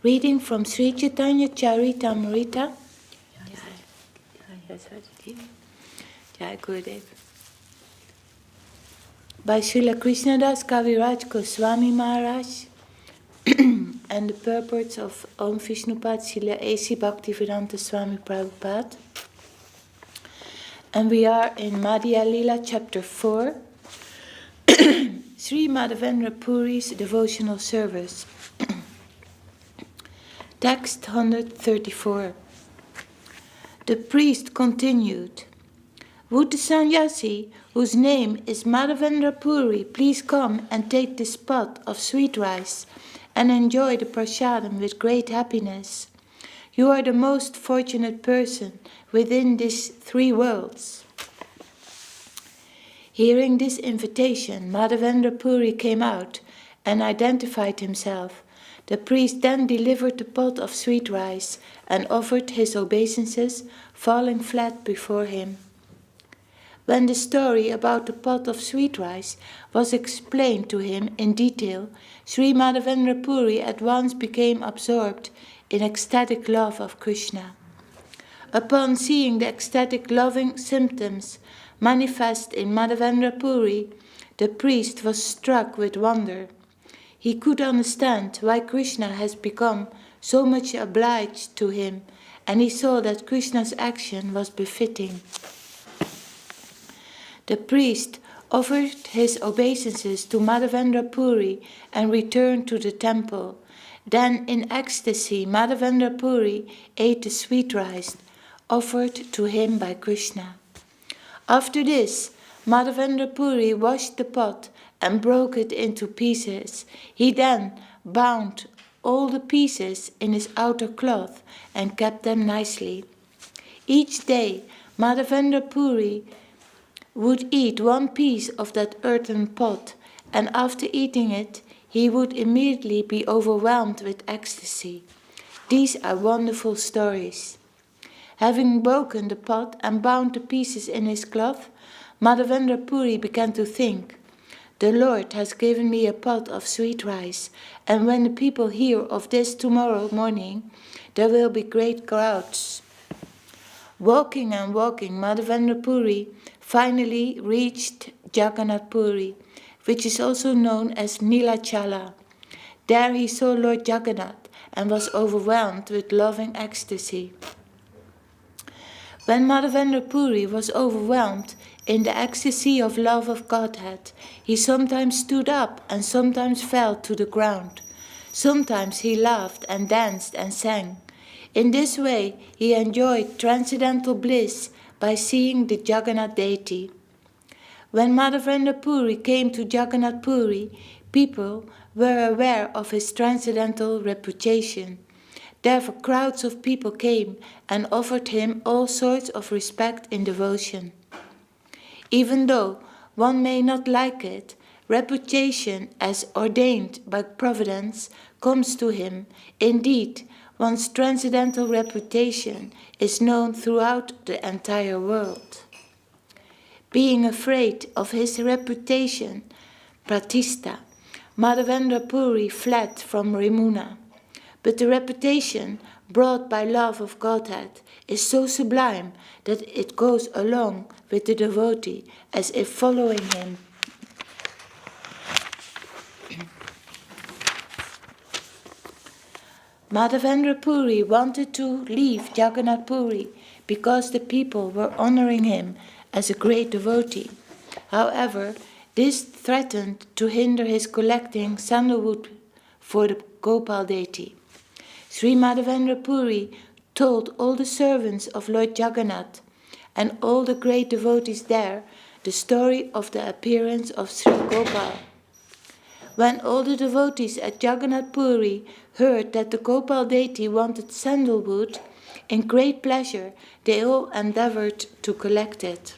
Reading from Sri Chaitanya Charitamrita. Jai Gurudev. By Srila Krishnadas Kaviraj Goswami Maharaj and the purports of Om Vishnupad Srila A.C. Bhaktivedanta Swami Prabhupada. And we are in Madhya Lila chapter 4, Sri Madhavendra Puri's devotional service. Text 134. The priest continued, "Would the sannyasi, whose name is Madhavendra Puri, please come and take this pot of sweet rice and enjoy the prasadam with great happiness? You are the most fortunate person within these three worlds." Hearing this invitation, Madhavendra Puri came out and identified himself. The priest then delivered the pot of sweet rice and offered his obeisances, falling flat before him. When the story about the pot of sweet rice was explained to him in detail, Sri Madhavendra Puri at once became absorbed in ecstatic love of Krishna. Upon seeing the ecstatic loving symptoms manifest in Madhavendra Puri, the priest was struck with wonder. He could understand why Krishna has become so much obliged to him, and he saw that Krishna's action was befitting. The priest offered his obeisances to Madhavendra Puri and returned to the temple. Then, in ecstasy, Madhavendra Puri ate the sweet rice offered to him by Krishna. After this, Madhavendra Puri washed the pot and broke it into pieces. He then bound all the pieces in his outer cloth and kept them nicely. Each day, Madhavendra Puri would eat one piece of that earthen pot, and after eating it, he would immediately be overwhelmed with ecstasy. These are wonderful stories. Having broken the pot and bound the pieces in his cloth, Madhavendra Puri began to think, "The Lord has given me a pot of sweet rice, and when the people hear of this tomorrow morning, there will be great crowds." Walking and walking, Madhavendra Puri finally reached Jagannath Puri, which is also known as Nilachala. There he saw Lord Jagannath and was overwhelmed with loving ecstasy. When Madhavendra Puri was overwhelmed in the ecstasy of love of Godhead, he sometimes stood up and sometimes fell to the ground. Sometimes he laughed and danced and sang. In this way, he enjoyed transcendental bliss by seeing the Jagannath deity. When Madhavendra Puri came to Jagannath Puri, people were aware of his transcendental reputation. Therefore, crowds of people came and offered him all sorts of respect and devotion. Even though one may not like it, reputation as ordained by providence comes to him. Indeed, one's transcendental reputation is known throughout the entire world. Being afraid of his reputation, Pratishta, Madhavendra Puri fled from Rimuna. But the reputation brought by love of Godhead is so sublime that it goes along with the devotee as if following him. Madhavendra Puri wanted to leave Jagannath Puri because the people were honoring him as a great devotee. However, this threatened to hinder his collecting sandalwood for the Gopal deity. Sri Madhavendra Puri told all the servants of Lord Jagannath and all the great devotees there the story of the appearance of Sri Gopal. When all the devotees at Jagannath Puri heard that the Gopal deity wanted sandalwood, in great pleasure they all endeavored to collect it.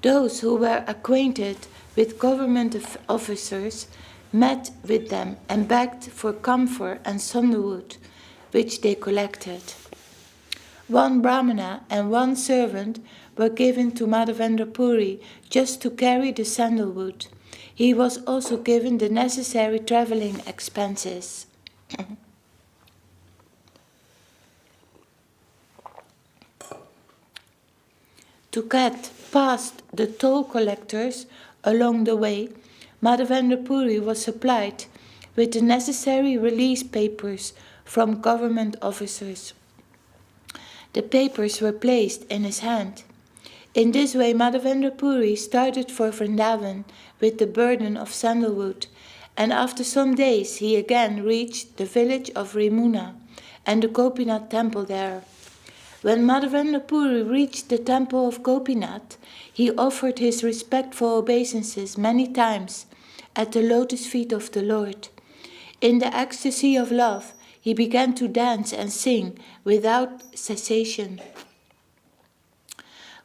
Those who were acquainted with government officers met with them and begged for camphor and sandalwood, which they collected. One Brahmana and one servant were given to Madhavendra Puri just to carry the sandalwood. He was also given the necessary traveling expenses. To get past the toll collectors along the way, Madhavendra Puri was supplied with the necessary release papers from government officers. The papers were placed in his hand. In this way, Madhavendra Puri started for Vrindavan with the burden of sandalwood, and after some days he again reached the village of Rimuna and the Gopinath temple there. When Madhavendra Puri reached the temple of Gopinath, he offered his respectful obeisances many times at the lotus feet of the Lord. In the ecstasy of love, he began to dance and sing without cessation.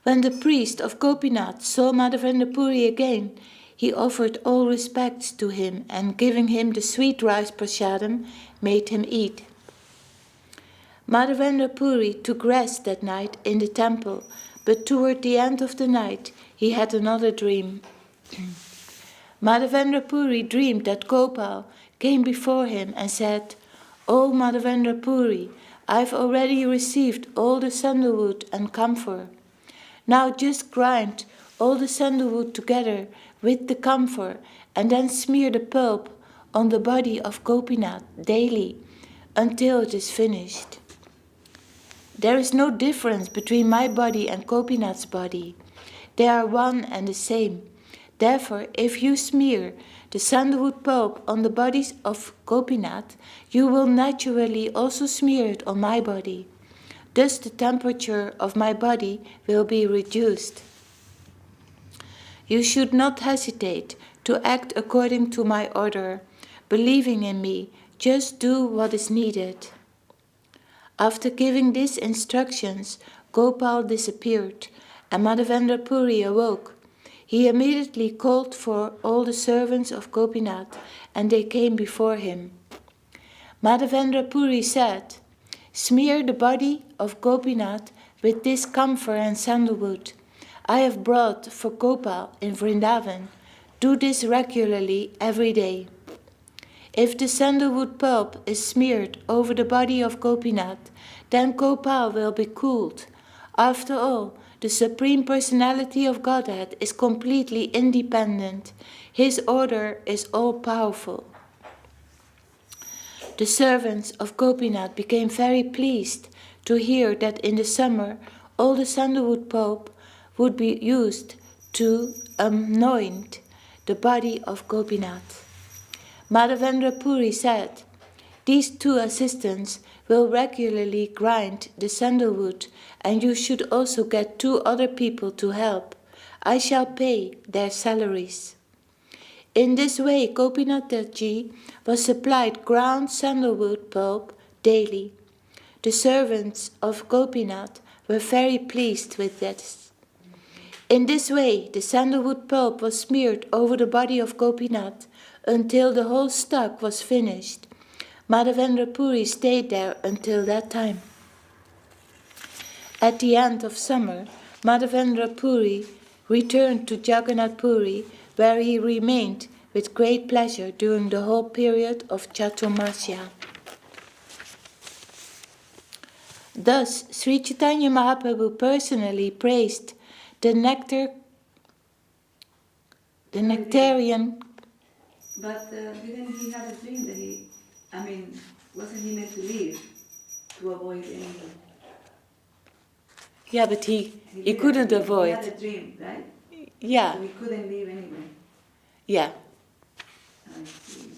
When the priest of Gopinath saw Madhavendra Puri again, he offered all respects to him and giving him the sweet rice prasadam, made him eat. Madhavendra Puri took rest that night in the temple, but toward the end of the night he had another dream. Madhavendra Puri dreamed that Gopal came before him and said, "O Madhavendra Puri, I've already received all the sandalwood and camphor. Now just grind all the sandalwood together with the camphor and then smear the pulp on the body of Gopinath daily until it is finished. There is no difference between my body and Gopinath's body. They are one and the same. Therefore, if you smear the sandalwood pulp on the bodies of Gopinath, you will naturally also smear it on my body. Thus the temperature of my body will be reduced. You should not hesitate to act according to my order. Believing in me, just do what is needed." After giving these instructions, Gopal disappeared, and Madhavendra Puri awoke. He immediately called for all the servants of Gopinath, and they came before him. Madhavendra Puri said, "Smear the body of Gopinath with this camphor and sandalwood. I have brought for Gopal in Vrindavan. Do this regularly every day. If the sandalwood pulp is smeared over the body of Gopinath, then Gopal will be cooled. After all, the Supreme Personality of Godhead is completely independent. His order is all-powerful." The servants of Gopinath became very pleased to hear that in the summer all the sandalwood pulp would be used to anoint the body of Gopinath. Madhavendra Puri said, "These two assistants will regularly grind the sandalwood, and you should also get 2 other people to help. I shall pay their salaries." In this way, Gopinath-ji was supplied ground sandalwood pulp daily. The servants of Gopinath were very pleased with this. In this way, the sandalwood pulp was smeared over the body of Gopinath until the whole stock was finished. Madhavendra Puri stayed there until that time. At the end of summer, Madhavendra Puri returned to Jagannath Puri, where he remained with great pleasure during the whole period of Chaturmasya. Thus, Sri Chaitanya Mahaprabhu personally praised the nectarian. But didn't he have a dream that wasn't he meant to leave to avoid any? Yeah, but he couldn't avoid. He had a dream, right? Yeah. So he couldn't leave anyway. Yeah. I see.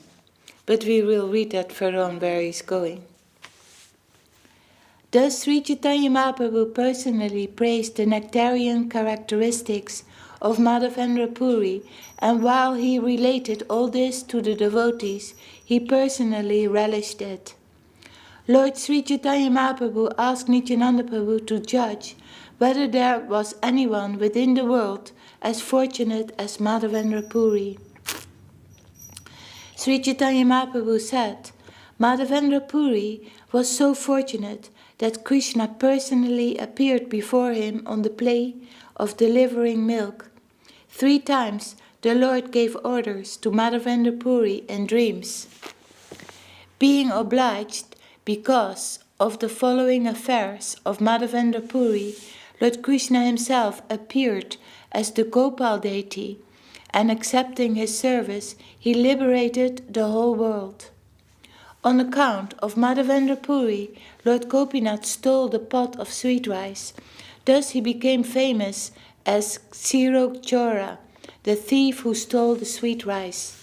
But we will read that further on where he's going. Thus, Sri Chaitanya Mahaprabhu personally praised the nectarian characteristics of Madhavendra Puri, and while he related all this to the devotees, he personally relished it. Lord Sri Chaitanya Mahaprabhu asked Nityananda Prabhu to judge whether there was anyone within the world as fortunate as Madhavendra Puri. Sri Chaitanya Mahaprabhu said, Madhavendra Puri was so fortunate that Krishna personally appeared before him on the play of delivering milk. 3 times the Lord gave orders to Madhavendra Puri in dreams. Being obliged because of the following affairs of Madhavendra Puri, Lord Krishna himself appeared as the Gopal deity, and accepting his service, he liberated the whole world. On account of Madhavendra Puri, Lord Gopinath stole the pot of sweet rice. Thus he became famous as Ksiro Chora, the thief who stole the sweet rice.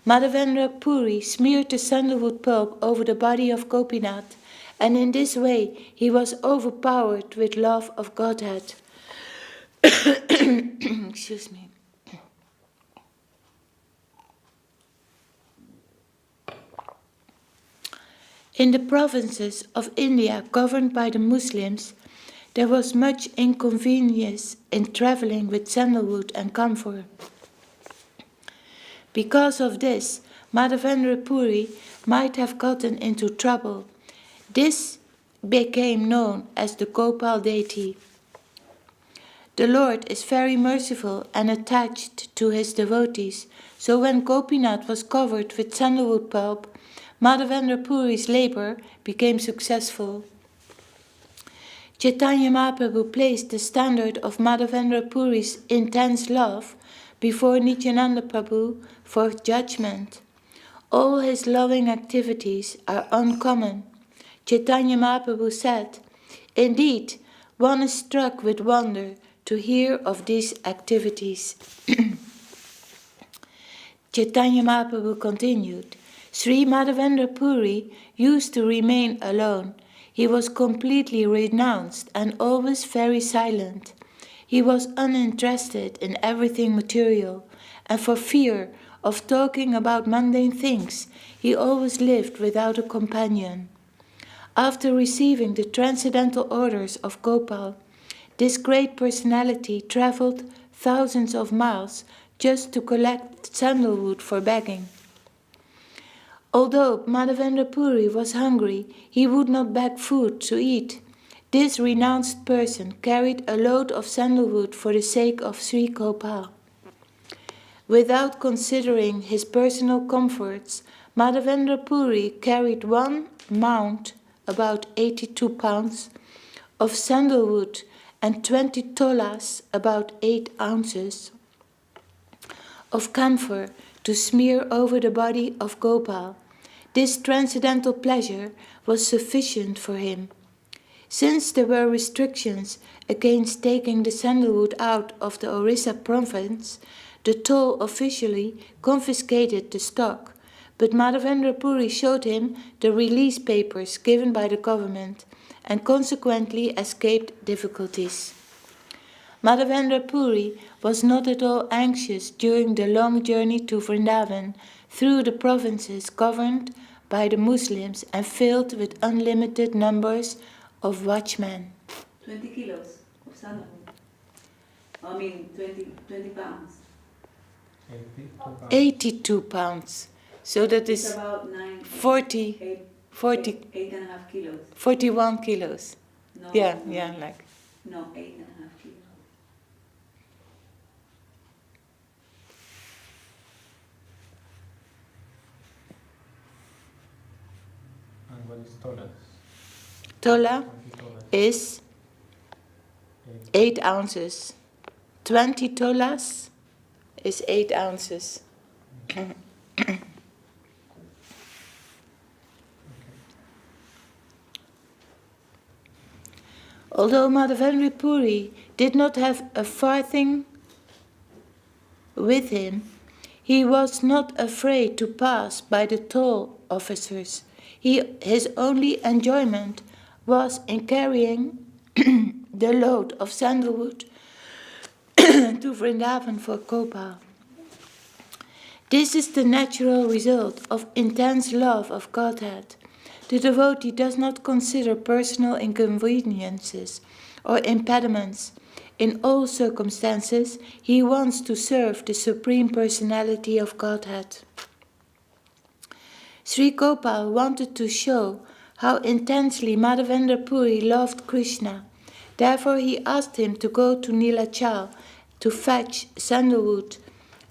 Madhavendra Puri smeared the sandalwood pulp over the body of Gopinath, and in this way he was overpowered with love of Godhead. Excuse me. In the provinces of India governed by the Muslims, there was much inconvenience in traveling with sandalwood and camphor. Because of this, Madhavendra Puri might have gotten into trouble. This became known as the Gopal deity. The Lord is very merciful and attached to his devotees, so when Gopinath was covered with sandalwood pulp, Madhavendra Puri's labor became successful. Chaitanya Mahaprabhu placed the standard of Madhavendra Puri's intense love before Nityananda Prabhu for judgment. All his loving activities are uncommon. Chaitanya Mahaprabhu said, "Indeed, one is struck with wonder to hear of these activities." Chaitanya Mahaprabhu continued, Sri Madhavendra Puri used to remain alone. He was completely renounced and always very silent. He was uninterested in everything material, and for fear of talking about mundane things, he always lived without a companion. After receiving the transcendental orders of Gopal, this great personality traveled thousands of miles just to collect sandalwood for begging. Although Madhavendra Puri was hungry, he would not beg food to eat. This renounced person carried a load of sandalwood for the sake of Sri Gopal. Without considering his personal comforts, Madhavendra Puri carried one mount, about 82 pounds, of sandalwood and 20 tolas, about 8 ounces, of camphor to smear over the body of Gopal. This transcendental pleasure was sufficient for him. Since there were restrictions against taking the sandalwood out of the Orissa province, the toll officially confiscated the stock, but Madhavendra Puri showed him the release papers given by the government and consequently escaped difficulties. Madhavendra Puri was not at all anxious during the long journey to Vrindavan through the provinces governed by the Muslims and filled with unlimited numbers of watchmen. 20 kilos of sandalwood. 20 pounds. 82 pounds. So that It's is about 9, 40, 8, 40, 8.5 kilos. 41 kilos. No, Yeah, no, yeah, like. No, 8.5 kilos. And what is tolas? Tola 20 tolas. is 8 ounces. 20 tolas is 8 ounces. Although Madhavendra Puri did not have a farthing with him, he was not afraid to pass by the toll officers. His only enjoyment was in carrying the load of sandalwood to Vrindavan for Gopal. This is the natural result of intense love of Godhead. The devotee does not consider personal inconveniences or impediments. In all circumstances, he wants to serve the Supreme Personality of Godhead. Sri Gopal wanted to show how intensely Madhavendra Puri loved Krishna. Therefore he asked him to go to Nilachal to fetch sandalwood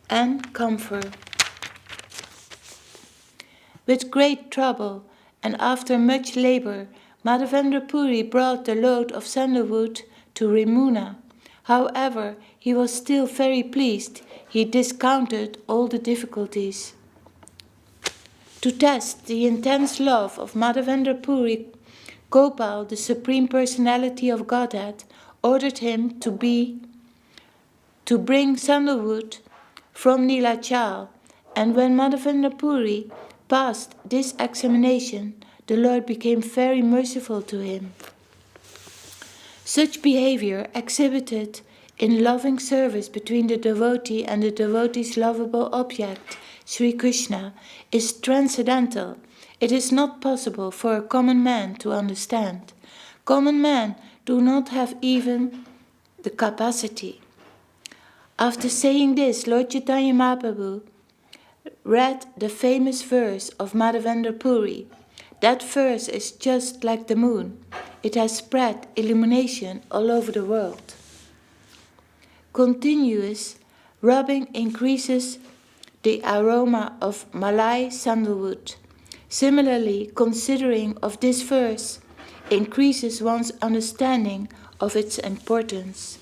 and comfort. With great trouble and after much labor, Madhavendra Puri brought the load of sandalwood to Rimuna. However, he was still very pleased. He discounted all the difficulties. To test the intense love of Madhavendra Puri, Gopal, the Supreme Personality of Godhead, ordered him to bring sandalwood from Nilachal, and when Madhavendra Puri passed this examination, the Lord became very merciful to him. Such behavior exhibited in loving service between the devotee and the devotee's lovable object, Sri Krishna, is transcendental. It is not possible for a common man to understand. Common men do not have even the capacity. After saying this, Lord Chaitanya Mahaprabhu read the famous verse of Madhavendra Puri. That verse is just like the moon. It has spread illumination all over the world. Continuous rubbing increases the aroma of Malai sandalwood. Similarly, considering of this verse increases one's understanding of its importance.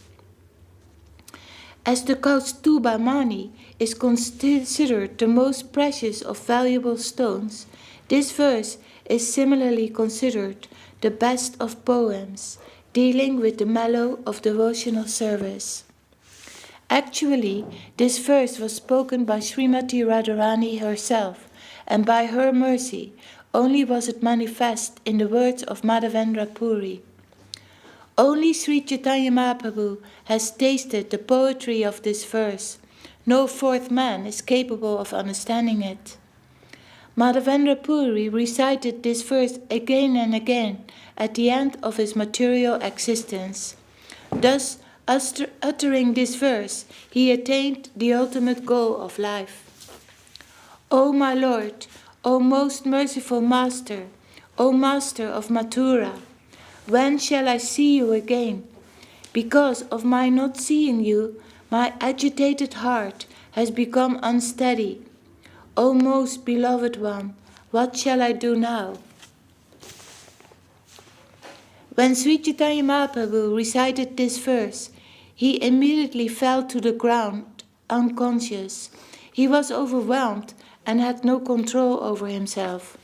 As the Kaustuba Mani is considered the most precious of valuable stones, this verse is similarly considered the best of poems, dealing with the mellow of devotional service. Actually, this verse was spoken by Srimati Radharani herself, and by her mercy only was it manifest in the words of Madhavendra Puri. Only Sri Chaitanya Mahaprabhu has tasted the poetry of this verse. No fourth man is capable of understanding it. Madhavendra Puri recited this verse again and again at the end of his material existence. Thus, uttering this verse, he attained the ultimate goal of life. O my Lord, O most merciful Master, O Master of Mathura, when shall I see you again? Because of my not seeing you, my agitated heart has become unsteady. O most beloved one, what shall I do now? When Sri Chaitanya Mahaprabhu recited this verse, he immediately fell to the ground, unconscious. He was overwhelmed and had no control over himself.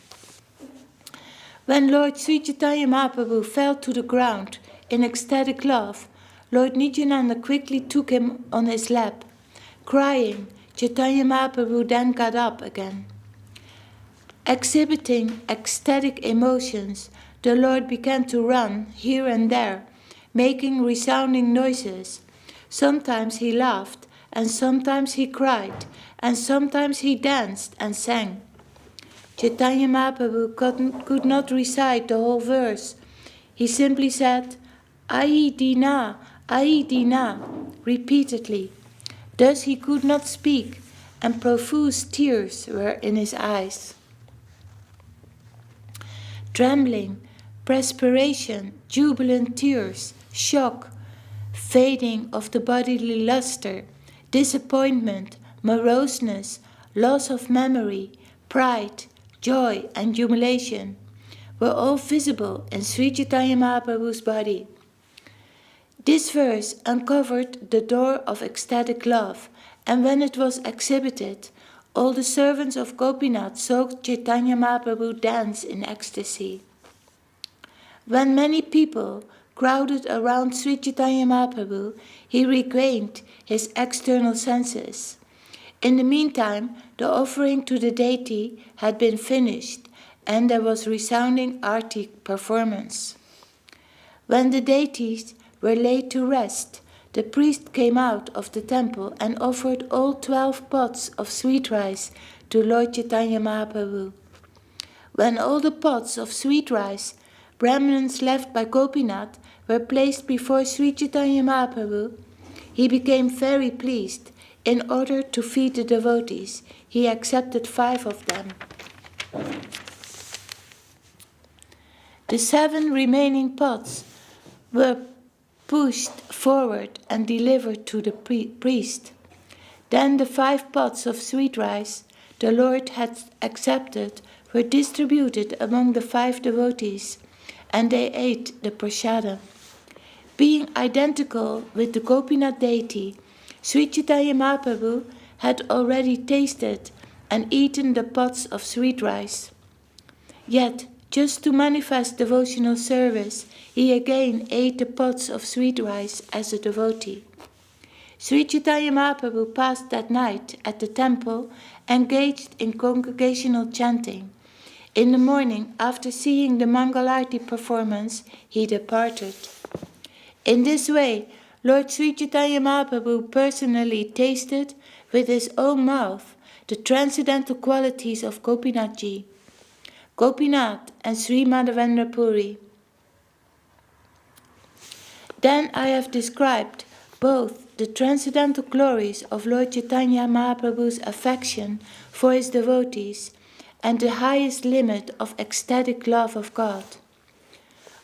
When Lord Sri Chaitanya Mahaprabhu fell to the ground in ecstatic love, Lord Nityananda quickly took him on his lap. Crying, Chaitanya Mahaprabhu then got up again. Exhibiting ecstatic emotions, the Lord began to run here and there, making resounding noises. Sometimes he laughed, and sometimes he cried, and sometimes he danced and sang. Chaitanya Mahaprabhu could not recite the whole verse. He simply said, Ai Dina, repeatedly. Thus he could not speak, and profuse tears were in his eyes. Trembling, perspiration, jubilant tears, shock, fading of the bodily luster, disappointment, moroseness, loss of memory, pride, joy and humiliation were all visible in Sri Chaitanya Mahaprabhu's body. This verse uncovered the door of ecstatic love, and when it was exhibited, all the servants of Gopinath saw Chaitanya Mahaprabhu dance in ecstasy. When many people crowded around Sri Chaitanya Mahaprabhu, he regained his external senses. In the meantime, the offering to the deity had been finished, and there was resounding arti performance. When the deities were laid to rest, the priest came out of the temple and offered all 12 pots of sweet rice to Lord Chaitanya Mahaprabhu. When all the pots of sweet rice, Brahmins left by Gopinath, were placed before Sri Chaitanya Mahaprabhu, he became very pleased. In order to feed the devotees, he accepted 5 of them. The 7 remaining pots were pushed forward and delivered to the priest. Then the 5 pots of sweet rice the Lord had accepted were distributed among the 5 devotees, and they ate the prasadam. Being identical with the Gopinath deity, Sri Chaitanya Mahaprabhu had already tasted and eaten the pots of sweet rice. Yet, just to manifest devotional service, he again ate the pots of sweet rice as a devotee. Sri Chaitanya Mahaprabhu passed that night at the temple, engaged in congregational chanting. In the morning, after seeing the Mangalarti performance, he departed. In this way, Lord Sri Chaitanya Mahaprabhu personally tasted with his own mouth the transcendental qualities of Gopinathji, Gopinath and Sri Madhavendra Puri. Then I have described both the transcendental glories of Lord Chaitanya Mahaprabhu's affection for his devotees and the highest limit of ecstatic love of God.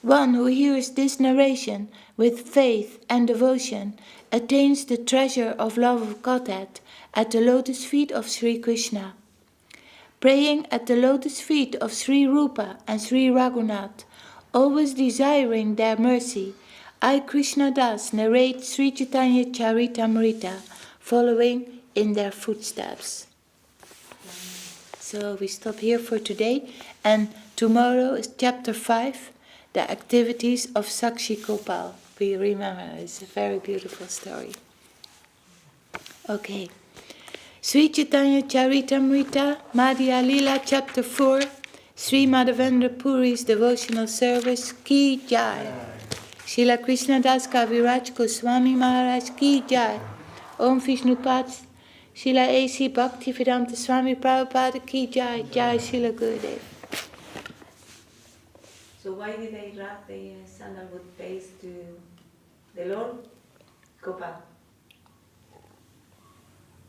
One who hears this narration with faith and devotion attains the treasure of love of Godhead at the lotus feet of Sri Krishna. Praying at the lotus feet of Sri Rupa and Sri Raghunath, always desiring their mercy, I, Krishna Das, narrate Sri Chaitanya Charitamrita, following in their footsteps. So we stop here for today, and tomorrow is chapter 5, the activities of Sakshi Gopal. We remember, it's a very beautiful story. Okay. Sri Chaitanya Charitamrita, Madhya Lila, chapter 4, Sri Madhavendra Puri's devotional service, Ki Jai. Srila Krishna Das Kaviraj Goswami Maharaj Ki Jai. Om Vishnupad Srila A.C. Bhaktivedanta Swami Prabhupada Ki Jai. Jai Srila Gurudev. So why did they wrap the sandalwood paste to the Lord? Gopal.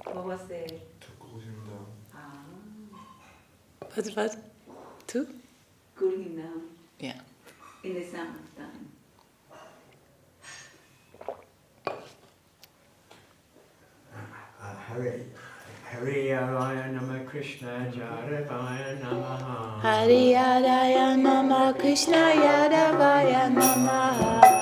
What was the... To cool him down. Ah, What? Two? cool him down Yeah. in the summertime. Hari Araya Nama Krishna Jaravaya Namaha. Hari Adaya Nama Krishna Yadavaya Namaha.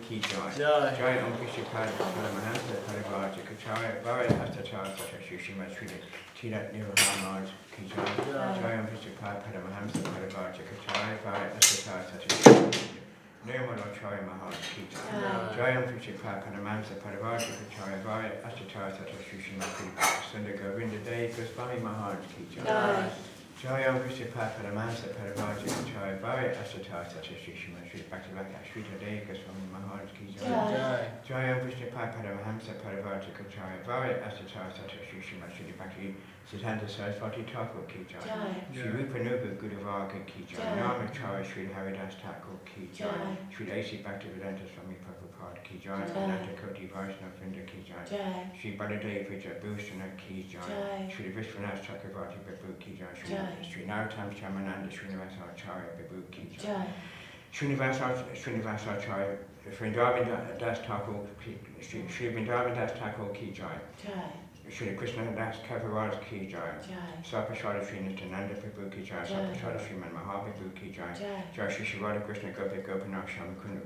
ki jai. Jai. Jai Om Krishna Paramahansa Parivaraja Kachaya Bhaya Astachara Sacha Shushima Shrita Tirat Nirvana ki jai. Jai Om Krishna Paramahansa Parivaraja Kachaya Bhaya Astachara Sacha Shushima Nirmala Chaya Maharaj ki jai. Jai Om Krishna Paramahansa Parivaraja Kachaya Bhaya Astachara Sacha Shushima Shrita Sunda Govinda Dev Goswami Maharaj ki jai. Jai Om Krishna Paramahansa Parivaraja Kachaya Bhaya Astachara Sacha Shushima Shrita Bhaktivinoda Shrita Dev Goswami Maharaj ki jai. Jai. Jai Om Krishna Paramahamsa Parivaraja Kachaya Bhaya Astachara Sacha Shushima Shriti Bhakti Siddhanta Saraswati Thakur ki jai. Shri Rupa Nuga Gudavaga ki jai. Namacharya Shri Haridas Thakur ki jai. Shri A.C. Bhaktivedanta Swami Prabhupada ki jai. Ananta Koti Vaishnava Vrinda ki jai. Shri Baladev Vijay Bhusana ki jai. Shri Vishwanath Chakravarti Babu ki jai. Shri Narottam Shamananda Srinivasacharya Babu ki jai. Srinivasacharya Vrindavan Das Thakur Shri Vrindavan Das Thakur ki jai. Shri Krishna Das Kaviraj ki jai. Sapashada Shri Nityananda Prabhu ki jai. Sapashada Shri Man Mahaprabhu ki jai. Jai Shri Shivada Krishna Gopi Gopinath Shamakunda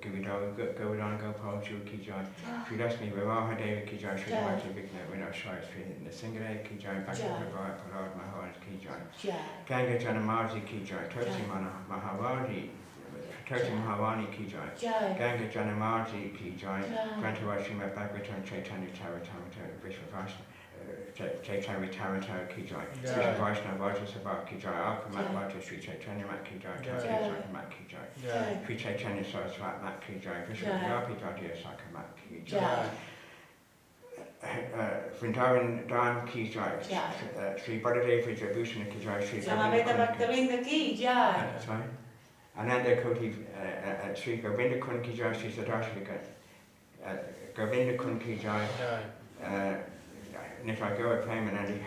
Govardhana Gopal Ju ki jai. Shri Lakshmi Viraha Devi ki jai. Shri Bhakti Vigna Vinashaya Shri Nisingade ki jai. Bhakti Prabhupada Parad Maharaj ki jai. Ganga Janamarji ki jai. Tulsi Mahavani ki jai. Ganga Janamarji ki jai. Grantaraj Srimad Bhagavatam Chaitanya Charitamrita Vishwa Vaishnava Chaitanya Charitamrita ki jai. Vishwa Vaishnava Vajra Sabha ki jai. Alkamat Vajra Sri Chaitanya Mat ki jai. Chaitanya Mat ki jai. Sri Chaitanya Saraswat Mat ki jai. Vishwa Vyapi Jatiya Saka Mat ki jai. Vrindavan Dham ki jai. Sri Baladev Vijay Bhusana ki jai. Sri Bhaktivedanta ki jai. Sorry? Ananda Koti Sri Govinda Kun ki jai. Sri Sadarshvika Govinda Kun ki jai. And if I go at Premanandi